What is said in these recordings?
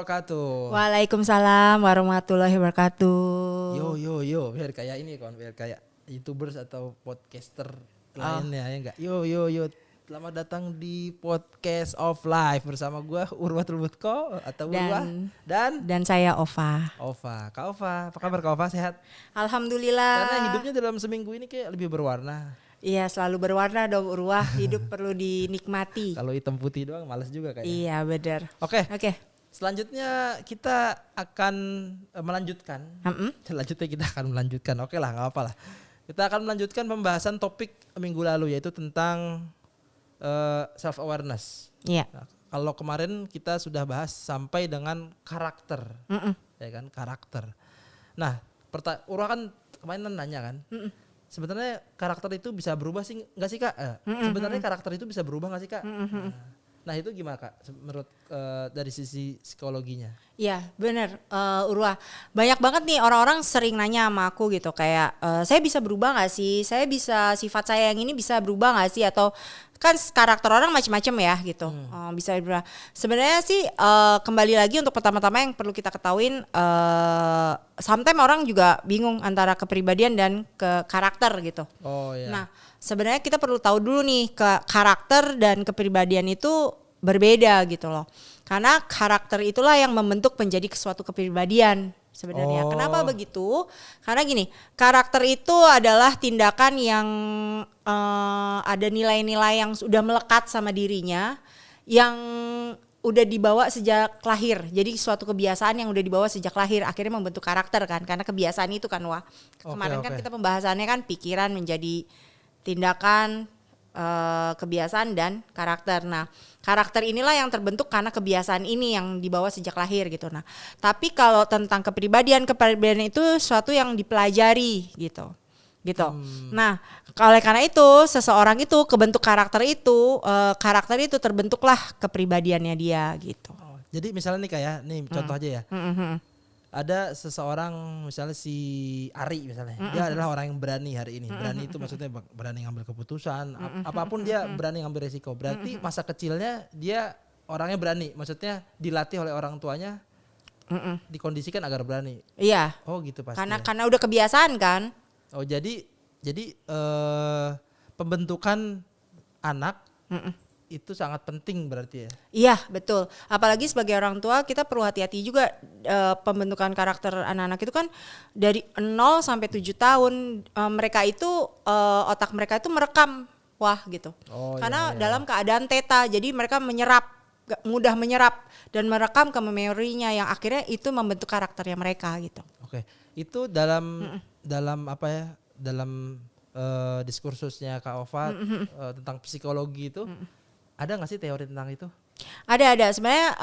wabarakatuh. Waalaikumsalam warahmatullahi wabarakatuh. Yo, biar kayak ini kan, biar kayak YouTubers atau podcaster lainnya ya enggak. Yo. Selamat datang di podcast of life bersama gua Urwatul Butko atau Urwah dan saya Ova. Kak Ova, apa kabar Kak Ova, sehat? Alhamdulillah. Karena hidupnya dalam seminggu ini kayak lebih berwarna. Iya, selalu berwarna dong Urwah. Hidup perlu dinikmati. Kalau hitam putih doang malas juga kayaknya. Iya, benar. Oke. Selanjutnya kita akan melanjutkan. Oke lah, nggak apa-apa lah. Kita akan melanjutkan pembahasan topik minggu lalu, yaitu tentang self awareness. Iya. Nah, kalau kemarin kita sudah bahas sampai dengan karakter, ya kan, karakter. Nah, Urwa kan kemarin nanya kan, sebenarnya karakter itu bisa berubah sih nggak sih Kak? Sebenarnya karakter itu bisa berubah nggak sih Kak? Nah itu gimana Kak menurut dari sisi psikologinya? Iya benar Urwa. Banyak banget nih orang-orang sering nanya sama aku gitu kayak saya bisa berubah gak sih? Saya bisa, sifat saya yang ini bisa berubah gak sih? Atau kan karakter orang macam-macam ya gitu. Bisa berubah. Sebenarnya sih kembali lagi untuk pertama-tama yang perlu kita ketahuin, sometimes orang juga bingung antara kepribadian dan karakter gitu. Oh iya. Nah sebenarnya kita perlu tahu dulu nih karakter dan kepribadian itu berbeda gitu loh. Karena karakter itulah yang membentuk menjadi suatu kepribadian sebenarnya. Kenapa begitu? Karena gini, karakter itu adalah tindakan yang ada nilai-nilai yang sudah melekat sama dirinya, yang udah dibawa sejak lahir. Jadi suatu kebiasaan yang udah dibawa sejak lahir akhirnya membentuk karakter kan. Karena kebiasaan itu kan kemarin kan kita pembahasannya kan pikiran menjadi tindakan, kebiasaan dan karakter. Nah, karakter inilah yang terbentuk karena kebiasaan ini yang dibawa sejak lahir gitu. Nah, tapi kalau tentang kepribadian itu suatu yang dipelajari gitu. Nah, karena itu seseorang itu kebentuk karakter itu terbentuklah kepribadiannya dia gitu. Jadi misalnya nih kayak nih contoh aja ya. Ada seseorang misalnya si Ari misalnya, dia adalah orang yang berani hari ini. Berani itu maksudnya berani ngambil keputusan, apapun dia berani ngambil resiko. Berarti masa kecilnya dia orangnya berani, maksudnya dilatih oleh orang tuanya, dikondisikan agar berani. Iya. Oh gitu pasti. Karena udah kebiasaan kan. Oh jadi pembentukan anak itu sangat penting berarti ya? Iya betul, apalagi sebagai orang tua kita perlu hati-hati juga, pembentukan karakter anak-anak itu kan dari 0 sampai 7 tahun, mereka itu otak mereka itu merekam gitu. Karena dalam keadaan theta, jadi mereka mudah menyerap dan merekam ke memorinya yang akhirnya itu membentuk karakternya mereka gitu. Oke, itu dalam apa ya, dalam diskursusnya Kak Ova tentang psikologi itu, ada nggak sih teori tentang itu? Ada sebenarnya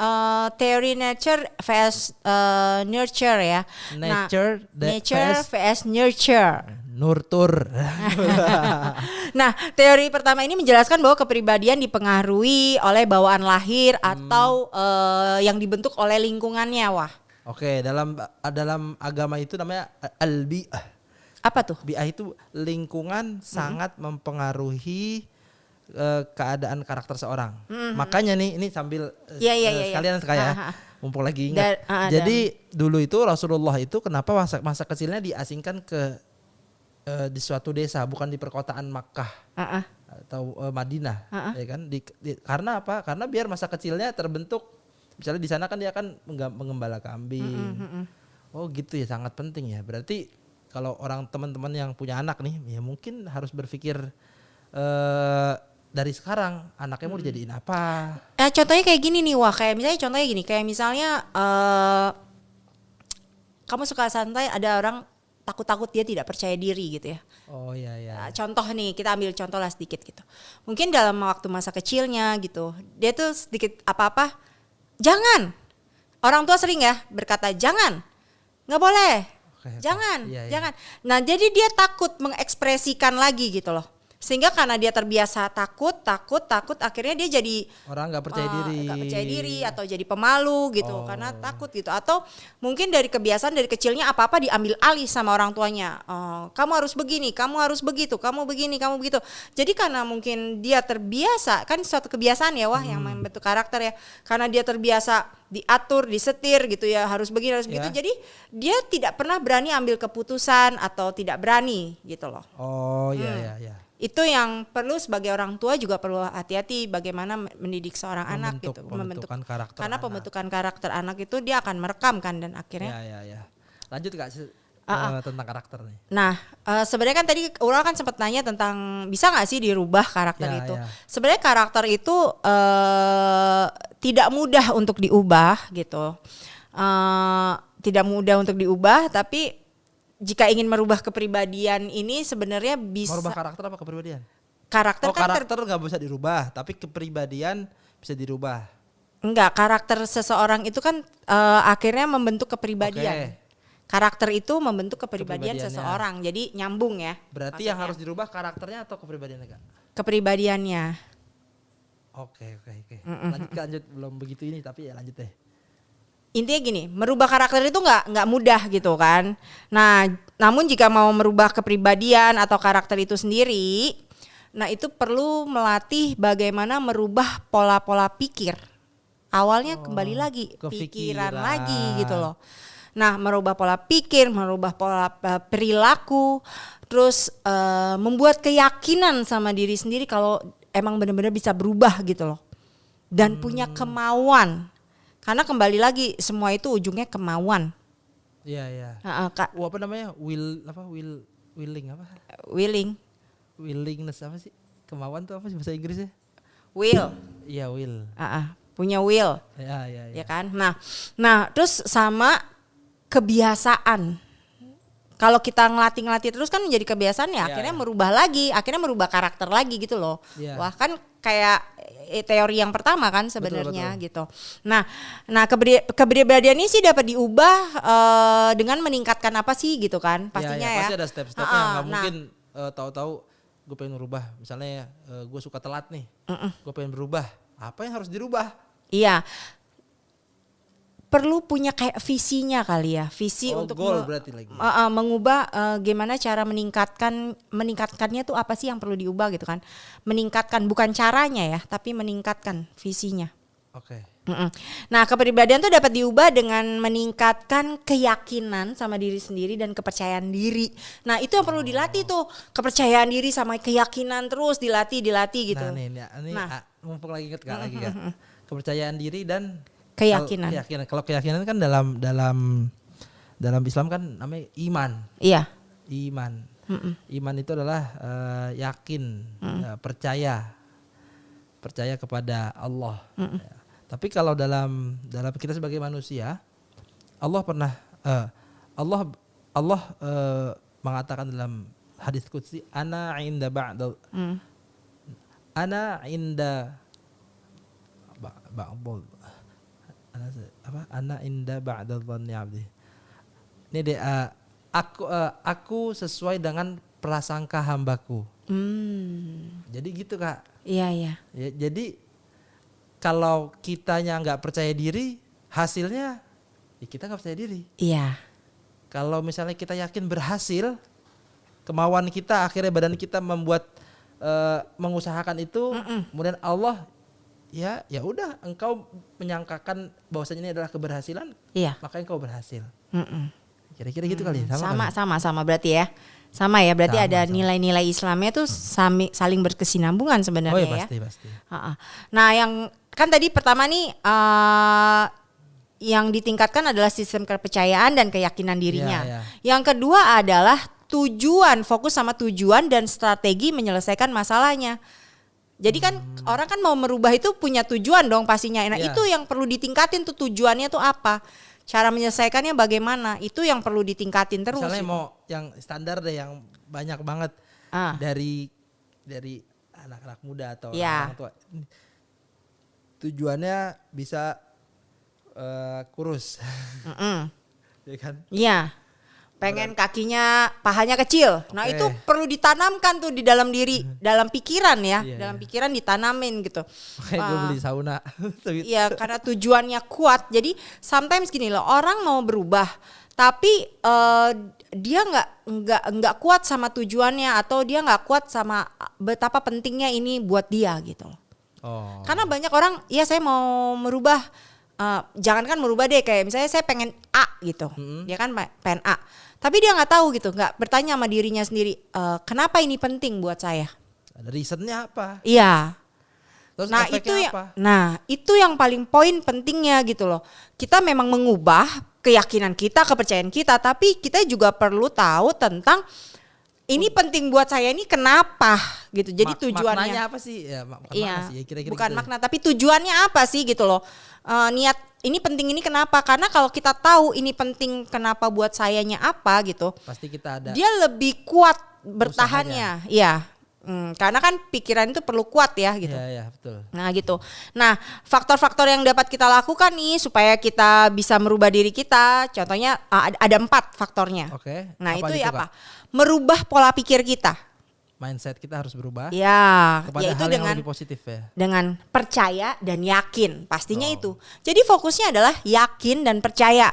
teori nature vs nurture ya. Nature vs nurture. Nurtur. Nah, teori pertama ini menjelaskan bahwa kepribadian dipengaruhi oleh bawaan lahir atau yang dibentuk oleh lingkungannya. Oke, dalam agama itu namanya al-bi'ah. Apa tuh? Bi'ah itu lingkungan sangat mempengaruhi keadaan karakter seorang. Makanya nih ini sambil sekalian kayak mumpung lagi ingat. Jadi dulu itu Rasulullah itu kenapa masa kecilnya diasingkan di suatu desa, bukan di perkotaan Makkah atau Madinah, ya kan? Karena apa? Karena biar masa kecilnya terbentuk. Misalnya di sana kan dia akan mengembala kambing. Oh gitu ya, sangat penting ya. Berarti kalau orang teman-teman yang punya anak nih, ya mungkin harus berpikir dari sekarang anaknya mau dijadiin apa? Contohnya kayak gini nih, kayak misalnya kamu suka santai, ada orang takut-takut dia tidak percaya diri gitu ya. Oh iya. Contoh nih, kita ambil contoh lah sedikit gitu. Mungkin dalam waktu masa kecilnya gitu, dia tuh sedikit apa-apa, jangan. Orang tua sering ya berkata jangan, nggak boleh, jangan. Nah jadi dia takut mengekspresikan lagi gitu loh. Sehingga karena dia terbiasa takut, akhirnya dia jadi orang nggak percaya diri atau jadi pemalu gitu karena takut gitu. Atau mungkin dari kebiasaan dari kecilnya apa-apa diambil alih sama orang tuanya. Kamu harus begini, kamu harus begitu, kamu begini, kamu begitu. Jadi karena mungkin dia terbiasa, kan suatu kebiasaan ya yang membentuk karakter ya. Karena dia terbiasa diatur, disetir gitu ya, harus begini, harus begitu. Jadi dia tidak pernah berani ambil keputusan atau tidak berani gitu loh. Iya. Itu yang perlu sebagai orang tua juga perlu hati-hati bagaimana mendidik seorang anak gitu, pembentukan karakter karena anak. Pembentukan karakter anak itu dia akan merekam kan dan akhirnya. Ya. Lanjut Kak tentang karakter nih. Nah, sebenarnya kan tadi Ural kan sempat nanya tentang bisa nggak sih dirubah karakter itu. Sebenarnya karakter itu tidak mudah untuk diubah gitu, tidak mudah untuk diubah, tapi jika ingin merubah kepribadian ini sebenarnya bisa. Merubah karakter apa kepribadian? Karakter nggak bisa dirubah, tapi kepribadian bisa dirubah. Enggak, karakter seseorang itu kan akhirnya membentuk kepribadian. Karakter itu membentuk kepribadian seseorang, jadi nyambung ya. Berarti maksudnya yang harus dirubah karakternya atau kepribadiannya Kak? Kepribadiannya. Oke. Lanjut belum begitu ini tapi ya lanjut deh. Intinya gini, merubah karakter itu nggak mudah gitu kan. Nah, namun jika mau merubah kepribadian atau karakter itu sendiri, nah itu perlu melatih bagaimana merubah pola-pola pikir. Awalnya kembali lagi pikiran lagi gitu loh. Nah, merubah pola pikir, merubah pola perilaku, terus membuat keyakinan sama diri sendiri kalau emang benar-benar bisa berubah gitu loh. Dan punya kemauan. Karena kembali lagi semua itu ujungnya kemauan. Iya. Kak. Apa namanya? Willing apa? Willingness apa sih? Kemauan tuh apa sih bahasa Inggrisnya? Will. Iya, will. Punya will. Iya. Ya kan? Nah, terus sama kebiasaan. Kalau kita ngelatih terus kan menjadi kebiasaan ya, akhirnya merubah lagi, akhirnya merubah karakter lagi gitu loh. Wah, kan kayak teori yang pertama kan sebenarnya gitu. Nah kepribadian ini sih dapat diubah dengan meningkatkan apa sih gitu kan pastinya ya. Pasti ada step-stepnya, nggak mungkin tahu-tahu gue pengen berubah, misalnya gue suka telat nih, gue pengen berubah, apa yang harus dirubah? Iya. Perlu punya kayak visinya kali ya, visi untuk goal berarti lagi. Mengubah gimana cara meningkatkannya tuh apa sih yang perlu diubah gitu kan. Meningkatkan bukan caranya ya, tapi meningkatkan visinya. Oke. Nah, kepribadian tuh dapat diubah dengan meningkatkan keyakinan sama diri sendiri dan kepercayaan diri. Nah, itu yang perlu dilatih tuh, kepercayaan diri sama keyakinan terus dilatih gitu. Nah, ini mumpung lagi inget Kak lagi Kak. Kepercayaan diri dan keyakinan. Kalau keyakinan kan dalam Islam kan namanya iman. Iya. Iman. Iman itu adalah yakin, percaya kepada Allah. Ya. Tapi kalau dalam kita sebagai manusia, Allah mengatakan dalam hadis qudsi, ana inda ba'da dhanni 'abdi. Ini deh aku sesuai dengan prasangka hambaku. Jadi gitu Kak. Iya. Ya, jadi kalau kitanya nggak percaya diri, hasilnya ya kita nggak percaya diri. Iya. Kalau misalnya kita yakin berhasil, kemauan kita akhirnya badan kita membuat mengusahakan itu, kemudian Allah ya udah engkau menyangkakan bahwasanya ini adalah keberhasilan, maka engkau berhasil. Kira-kira gitu kali ya. Sama berarti ya. Sama ya, berarti ada nilai-nilai Islamnya tuh saling berkesinambungan sebenarnya ya. Pasti. Nah, yang kan tadi pertama nih yang ditingkatkan adalah sistem kepercayaan dan keyakinan dirinya. Yang kedua adalah fokus sama tujuan dan strategi menyelesaikan masalahnya. Jadi kan orang kan mau merubah itu punya tujuan dong pastinya. Nah, itu yang perlu ditingkatin tuh, tujuannya tuh apa? Cara menyelesaikannya bagaimana? Itu yang perlu ditingkatin terus. Misalnya mau yang standar deh, yang banyak banget dari anak-anak muda atau orang tua. Tujuannya bisa kurus. Ya kan? Iya. pengen kakinya, pahanya kecil. Nah itu perlu ditanamkan tuh di dalam diri, dalam pikiran ya, dalam pikiran ditanamin gitu. Makanya gue beli sauna. Iya karena tujuannya kuat. Jadi sometimes gini loh, orang mau berubah, tapi dia nggak kuat sama tujuannya, atau dia nggak kuat sama betapa pentingnya ini buat dia gitu loh. Karena banyak orang, ya saya mau merubah. Jangankan merubah deh, kayak misalnya saya pengen A gitu, dia kan pengen A, tapi dia nggak tahu gitu, nggak bertanya sama dirinya sendiri, kenapa ini penting buat saya? Ada reasonnya apa? Iya. Terus Nah itu yang paling poin pentingnya gitu loh. Kita memang mengubah keyakinan kita, kepercayaan kita, tapi kita juga perlu tahu tentang ini penting buat saya ini kenapa gitu. Jadi tujuannya maknanya apa sih? Ya, iya, sih, kira-kira bukan gitu. makna, tapi tujuannya apa sih gitu loh. Niat ini penting ini kenapa? Karena kalau kita tahu ini penting kenapa buat sayanya apa gitu, pasti kita ada. Dia lebih kuat bertahannya. Iya. Karena kan pikiran itu perlu kuat ya gitu. Iya, betul. Nah gitu. Nah faktor-faktor yang dapat kita lakukan nih supaya kita bisa merubah diri kita, contohnya ada 4 faktornya. Oke. Nah itu ya apa? Merubah pola pikir kita. Mindset kita harus berubah. Ya, kepada yaitu hal dengan yang lebih positif ya. Dengan percaya dan yakin, pastinya itu. Jadi fokusnya adalah yakin dan percaya.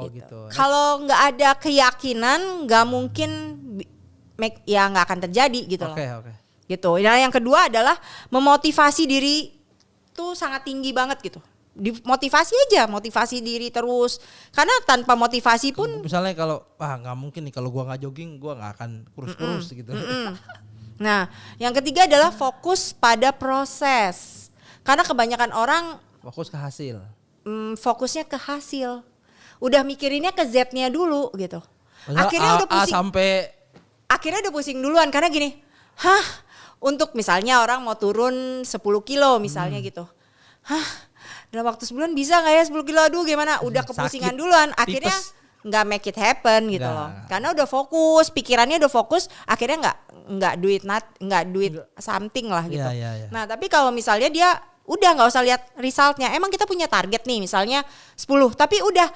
Gitu. Kalau nggak ada keyakinan, nggak mungkin ya nggak akan terjadi gitu loh. Oke. Gitu. Nah yang kedua adalah memotivasi diri tuh sangat tinggi banget gitu. Motivasi diri terus, karena tanpa motivasi pun misalnya kalau nggak mungkin nih kalau gua nggak jogging gua nggak akan kurus gitu. Nah yang ketiga adalah fokus pada proses, karena kebanyakan orang fokus ke hasil. Fokusnya ke hasil, udah mikirinnya ke Z-nya dulu gitu. Akhirnya udah pusing. Akhirnya udah pusing duluan karena gini, untuk misalnya orang mau turun 10 kilo misalnya gitu, dalam waktu sebulan bisa gak ya 10 kilo, aduh gimana, udah kepusingan duluan, akhirnya nggak make it happen gitu loh, karena udah fokus, pikirannya udah fokus, akhirnya nggak duit something lah gitu. Yeah. Nah tapi kalau misalnya dia udah nggak usah lihat resultnya, emang kita punya target nih misalnya 10, tapi udah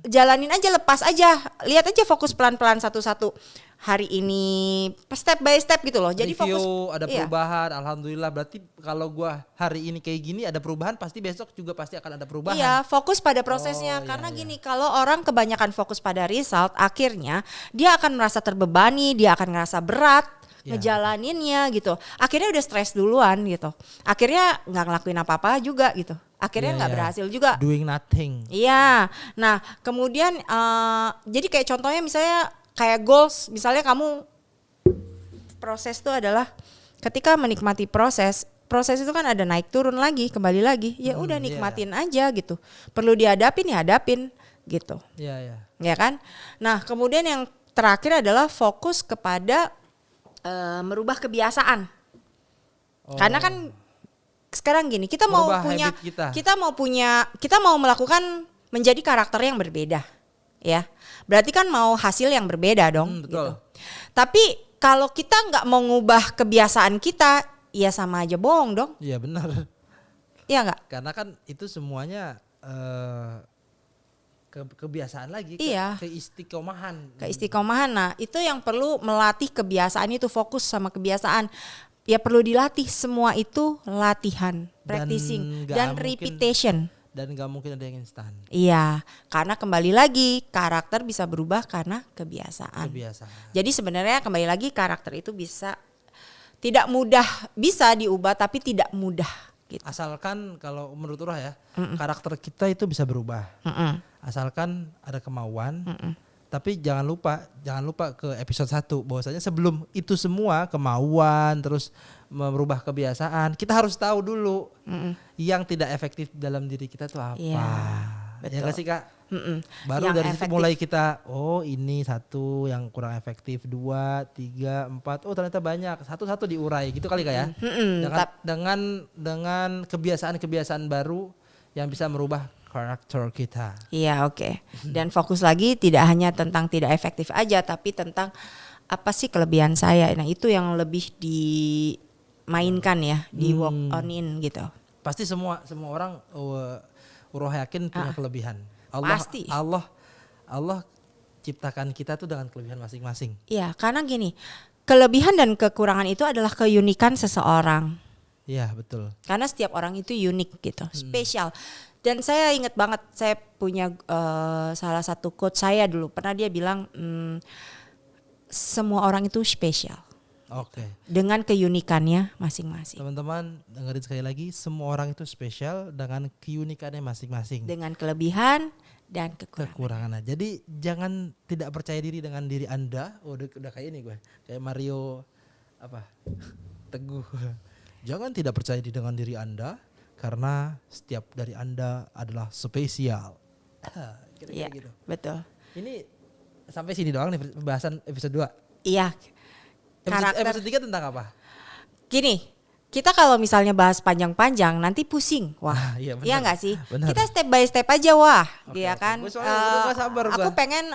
jalanin aja, lepas aja, lihat aja, fokus pelan-pelan satu-satu. Hari ini step by step gitu loh. Jadi review, fokus ada perubahan, alhamdulillah. Berarti kalau gua hari ini kayak gini ada perubahan, pasti besok juga pasti akan ada perubahan. Iya, fokus pada prosesnya. Karena gini, kalau orang kebanyakan fokus pada result, akhirnya dia akan merasa terbebani, dia akan ngerasa berat ngejalaninnya gitu. Akhirnya udah stres duluan gitu. Akhirnya nggak ngelakuin apa-apa juga gitu. Akhirnya nggak berhasil juga. Doing nothing. Iya. Nah kemudian jadi kayak contohnya misalnya kayak goals, misalnya kamu proses itu adalah ketika menikmati proses itu kan ada naik turun lagi, kembali lagi, ya udah nikmatin aja gitu. Perlu dihadapin ya hadapin gitu. Iya. Ya kan. Nah kemudian yang terakhir adalah fokus kepada merubah kebiasaan. Karena kan sekarang gini, kita mau melakukan menjadi karakter yang berbeda, ya. Berarti kan mau hasil yang berbeda dong. Betul. Gitu. Tapi kalau kita nggak mau ngubah kebiasaan kita, ya sama aja bohong dong. Iya benar. Iya nggak? Karena kan itu semuanya kebiasaan lagi, keistiqomahan. Keistiqomahan, nah itu yang perlu melatih kebiasaan itu, fokus sama kebiasaan. Ya perlu dilatih, semua itu latihan, practicing dan repetition. Dan gak mungkin ada yang instan. Iya, karena kembali lagi karakter bisa berubah karena kebiasaan. Jadi sebenarnya kembali lagi karakter itu bisa diubah tapi tidak mudah. Gitu. Asalkan kalau menurut Urah ya, karakter kita itu bisa berubah. Asalkan ada kemauan. Tapi jangan lupa ke episode 1 bahwasanya sebelum itu semua kemauan terus merubah kebiasaan, kita harus tahu dulu yang tidak efektif dalam diri kita tuh apa. Ya gak sih Kak? Baru yang dari situ mulai kita, ini 1 yang kurang efektif, 2, 3, 4, ternyata banyak, satu-satu diurai gitu kali Kak ya. Dengan kebiasaan-kebiasaan baru yang bisa merubah karakter kita. Iya, oke. Dan fokus lagi tidak hanya tentang tidak efektif aja, tapi tentang apa sih kelebihan saya. Nah itu yang lebih dimainkan ya, di work on in gitu. Pasti semua orang Urah yakin punya kelebihan. Pasti. Allah ciptakan kita tuh dengan kelebihan masing-masing. Iya, karena gini, kelebihan dan kekurangan itu adalah keunikan seseorang. Iya, betul. Karena setiap orang itu unik gitu, spesial. Dan saya ingat banget, saya punya salah satu quote saya dulu, pernah dia bilang, semua orang itu spesial. Oke. Dengan keunikannya masing-masing. Teman-teman dengerin sekali lagi, semua orang itu spesial dengan keunikannya masing-masing. Dengan kelebihan dan kekurangan. Jadi jangan tidak percaya diri dengan diri Anda. Oh, udah kayak ini gue. Kayak Mario Teguh. Jangan tidak percaya diri dengan diri Anda karena setiap dari Anda adalah spesial. Kira-kira gitu. Betul. Ini sampai sini doang nih pembahasan episode 2. Iya. Episode 3 tentang apa? Gini, kita kalau misalnya bahas panjang-panjang nanti pusing. Wah, iya nggak sih? Bener. Kita step by step aja, wah, ya kan? Aku pengen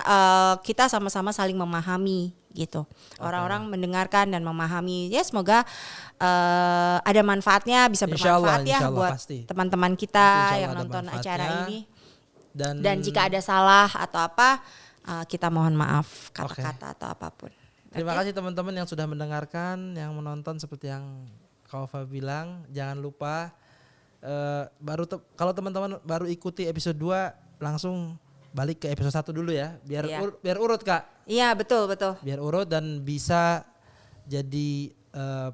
kita sama-sama saling memahami gitu. Orang-orang mendengarkan dan memahami. Ya semoga ada manfaatnya, bisa bermanfaat ya buat teman-teman kita yang nonton acara ini. Dan jika ada salah atau apa, kita mohon maaf kata-kata atau apapun. Terima kasih teman-teman yang sudah mendengarkan, yang menonton seperti yang Kaufa bilang. Jangan lupa kalau teman-teman baru ikuti episode 2 langsung balik ke episode 1 dulu ya. Biar urut Kak. Iya, betul. Biar urut dan bisa jadi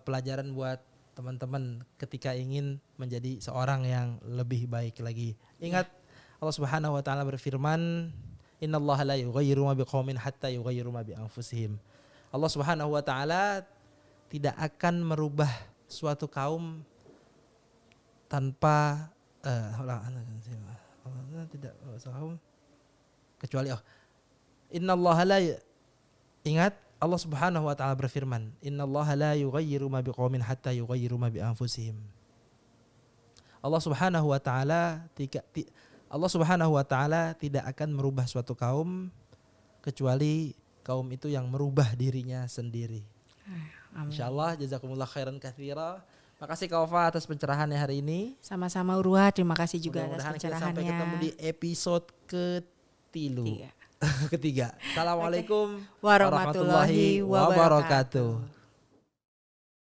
pelajaran buat teman-teman ketika ingin menjadi seorang yang lebih baik lagi. Ingat Allah Subhanahu wa taala berfirman, "Innallaha la yughayyiru ma biqaumin hatta yughayyiru ma bi anfusihim." Allah Subhanahu wa taala tidak akan merubah suatu kaum tanpa tidak kaum kecuali innallaha la ingat Allah Subhanahu wa taala berfirman, "Innallaha la yughayyiru ma biqaumin hatta yughayyiru ma bi anfusihim." Allah Subhanahu wa taala tidak akan merubah suatu kaum kecuali kaum itu yang merubah dirinya sendiri. Insyaallah, jazakumullah khairan katsira. Makasih Kaufa atas pencerahannya hari ini. Sama-sama Urwa, terima kasih juga atas pencerahannya. Sampai ketemu di episode ketiga. Assalamualaikum warahmatullahi wabarakatuh.